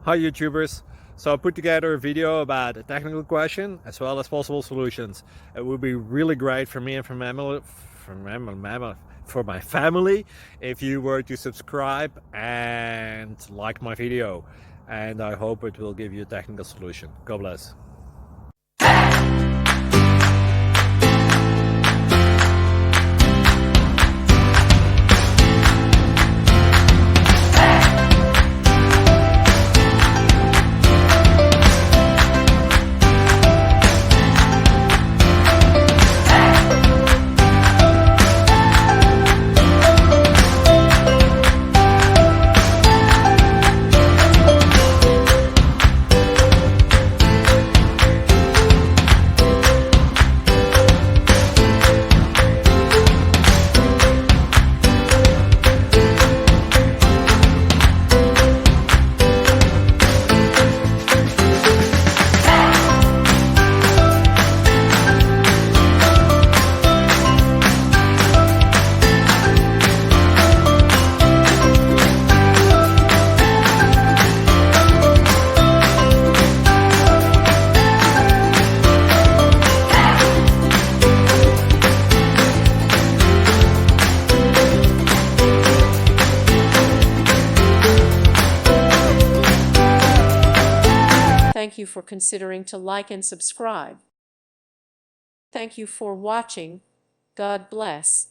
Hi YouTubers! So I put together a video about a technical question as well as possible solutions. It would be really great for me and for my family if you were to subscribe and like my video, and I hope it will give you a technical solution. God bless. Thank you for considering to like and subscribe. Thank you for watching. God bless.